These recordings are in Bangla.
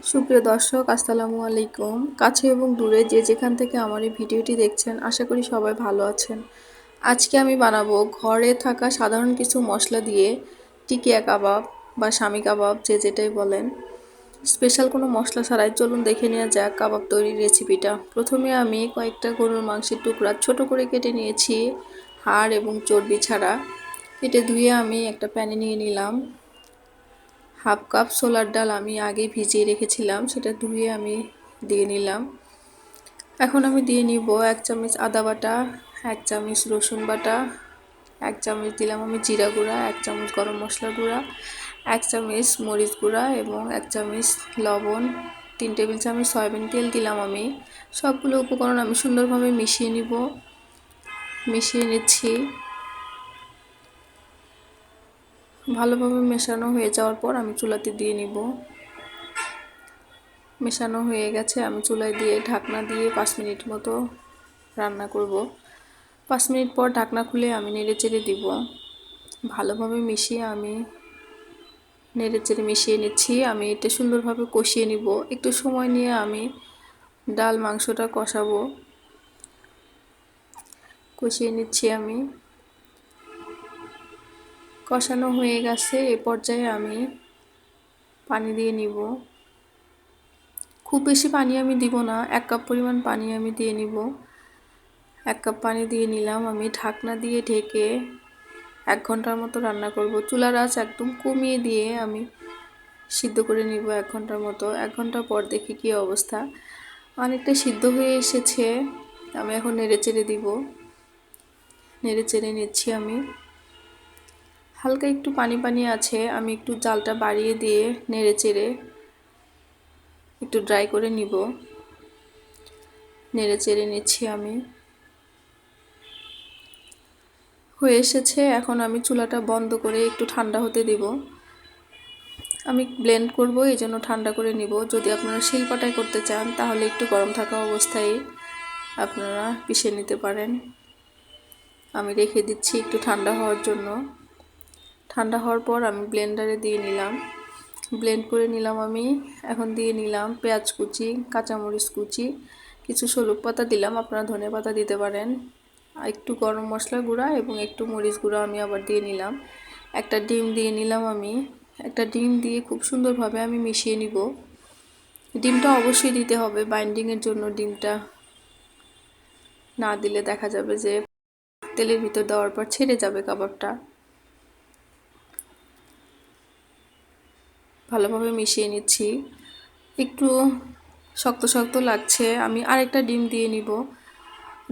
সুপ্রিয় দর্শক, আসসালামু আলাইকুম। কাছে এবং দূরে যে যেখান থেকে আমার এই ভিডিওটি দেখছেন, আশা করি সবাই ভালো আছেন। আজকে আমি বানাবো ঘরে থাকা সাধারণ কিছু মশলা দিয়ে টিকিয়া কাবাব বা স্বামী কাবাব, যে যেটাই বলেন। স্পেশাল কোনো মশলা ছাড়াই চলুন দেখে নেওয়া যাক কাবাব তৈরির রেসিপিটা। প্রথমে আমি কয়েকটা গরুর মাংসের টুকরা ছোট করে কেটে নিয়েছি, হাড় এবং চর্বি ছাড়া। কেটে ধুয়ে আমি একটা প্যানে নিয়ে নিলাম। হাফ কাপ ছোলার ডাল আমি আগে ভিজিয়ে রেখেছিলাম, সেটা ধুয়ে আমি দিয়ে নিলাম। এখন আমি দিয়ে নিব 1 চামচ আদা বাটা, 1 চামচ রসুন বাটা, 1 চামচ দিলাম আমি জিরা গুঁড়া, 1 চামচ গরম মশলা গুঁড়া, 1 চামচ মরিচ গুঁড়া এবং 1 চামচ লবণ, 3 টেবিল চামচ সয়াবিন তেল দিলাম আমি। সবগুলো উপকরণ আমি সুন্দরভাবে মিশিয়ে নিচ্ছি। ভালোভাবে মেশানো হয়ে যাওয়ার পর আমি চুলাতে দিয়ে নিব। মেশানো হয়ে গেছে, আমি চুলায় দিয়ে ঢাকনা দিয়ে 5 মিনিট মতো রান্না করব। 5 মিনিট পর ঢাকনা খুলে আমি নেড়েচেড়ে দিব। ভালোভাবে নেড়েচেড়ে মিশিয়ে নিচ্ছি। আমি এটা সুন্দরভাবে কষিয়ে নিব। একটু সময় নিয়ে আমি ডাল মাংসটা কষিয়ে নিচ্ছি আমি। কষানো হয়ে গেছে, এ পর্যায়ে আমি পানি দিয়ে নিব। খুব বেশি পানি আমি দিব না, 1 কাপ পরিমাণ পানি আমি দিয়ে নিব। 1 কাপ পানি দিয়ে নিলাম। আমি ঢাকনা দিয়ে ঢেকে 1 ঘন্টার মতো রান্না করব। চুলার আঁচ একদম কমিয়ে দিয়ে আমি সিদ্ধ করে নিব 1 ঘন্টার মতো। 1 ঘন্টা পর দেখি কি অবস্থা। অনেকটা সিদ্ধ হয়ে এসেছে। আমি এখন নেড়েচেড়ে দিব। নেড়েচেড়ে নিচ্ছি আমি। হালকা একটু পানি পানি আছে, আমি একটু জালটা বাড়িয়ে দিয়ে নেড়েচেড়ে একটু ড্রাই করে নিব। নেড়েচেড়ে নিচ্ছি আমি। হয়ে এসেছে, এখন আমি চুলাটা বন্ধ করে একটু ঠান্ডা হতে দিব। আমি ব্লেন্ড করব, এই জন্য ঠান্ডা করে নিব। যদি আপনারা শিলপাটায় করতে চান তাহলে একটু গরম থাকা অবস্থায় আপনারা পিষে নিতে পারেন। আমি রেখে দিচ্ছি একটু ঠান্ডা হওয়ার জন্য। ঠান্ডা হওয়ার পর আমি ব্লেন্ডারে দিয়ে নিলাম, ব্লেন্ড করে নিলাম আমি। এখন দিয়ে নিলাম পেঁয়াজ কুচি, কাঁচামরিচ কুচি, কিছু সরু পাতা দিলাম, আপনারা ধনে পাতা দিতে পারেন। একটু গরম মশলা গুঁড়া এবং একটু মরিচ গুঁড়া আমি আবার দিয়ে নিলাম। একটা ডিম দিয়ে নিলাম আমি। একটা ডিম দিয়ে খুব সুন্দরভাবে আমি মিশিয়ে নিব। ডিমটা অবশ্যই দিতে হবে বাইন্ডিংয়ের জন্য। ডিমটা না দিলে দেখা যাবে যে তেলের ভিতর দেওয়ার পর ছেড়ে যাবে কাবাবটা। ভালোভাবে মিশিয়ে নিচ্ছি। একটু শক্ত শক্ত লাগছে, আমি আরেকটা ডিম দিয়ে নিব।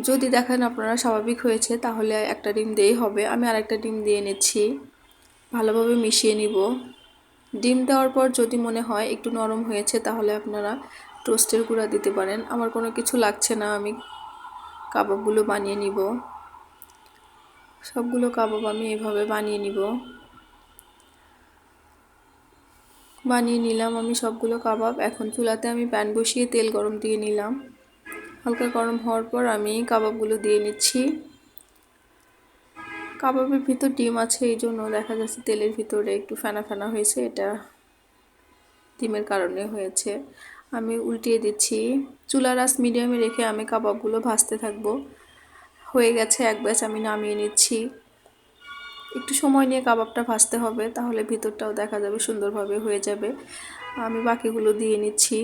যদি দেখেন আপনারা স্বাভাবিক হয়েছে তাহলে একটা ডিম দিয়েই হবে। আমি আরেকটা ডিম দিয়ে নিচ্ছি। ভালোভাবে মিশিয়ে নিব। ডিম দেওয়ার পর যদি মনে হয় একটু নরম হয়েছে তাহলে আপনারা টোস্টের গুঁড়া দিতে পারেন। আমার কোনো কিছু লাগছে না, আমি কাবাবগুলো বানিয়ে নিব। সবগুলো কাবাব আমি এভাবে বানিয়ে নিলাম আমি সবগুলো কাবাব। এখন চুলাতে আমি প্যান বসিয়ে তেল গরম দিয়ে নিলাম। হালকা গরম হওয়ার পর আমি কাবাবগুলো দিয়ে নিচ্ছি। কাবাবের ভিতর ডিম আছে, এই জন্য দেখা যাচ্ছে তেলের ভিতরে একটু ফেনা ফেনা হয়েছে, এটা ডিমের কারণে হয়েছে। আমি উল্টিয়ে দিচ্ছি। চুলার আঁচ মিডিয়ামে রেখে আমি কাবাবগুলো ভাজতে থাকবো। হয়ে গেছে এক ব্যাচ, আমি নামিয়ে নিচ্ছি। একটু সময় নিয়ে কাবাবটা ভাজতে হবে, তাহলে ভিতরটাও দেখা যাবে সুন্দরভাবে হয়ে যাবে। আমি বাকিগুলো দিয়ে নিচ্ছি।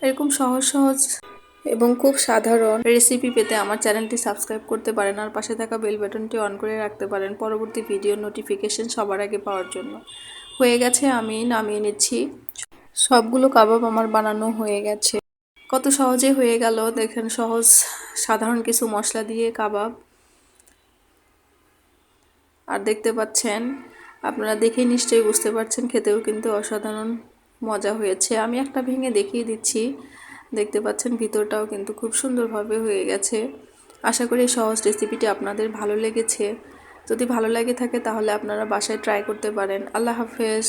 এরকম সহজ সহজ এবং খুব সাধারণ রেসিপি পেতে আমার চ্যানেলটি সাবস্ক্রাইব করতে পারেন, আর পাশে থাকা বেল বাটনটি অন করে রাখতে পারেন পরবর্তী ভিডিও নোটিফিকেশন সবার আগে পাওয়ার জন্য। হয়ে গেছে, আমি নামিয়ে নিচ্ছি। সবগুলো কাবাব আমার বানানো হয়ে গেছে। কত সহজে হয়ে গেল দেখেন, সহজ সাধারণ কিছু মশলা দিয়ে কাবাব। আর দেখতে পাচ্ছেন, আপনারা দেখেই নিশ্চয়ই বুঝতে পারছেন খেতেও কিন্তু অসাধারণ মজা হয়েছে। আমি একটা ভেঙে দেখিয়ে দিচ্ছি। দেখতে পাচ্ছেন ভিতরটাও কিন্তু খুব সুন্দরভাবে হয়ে গেছে। আশা করি সহজ রেসিপিটি আপনাদের ভালো লেগেছে। যদি ভালো লেগে থাকে তাহলে আপনারা বাসায় ট্রাই করতে পারেন। আল্লাহ হাফেজ।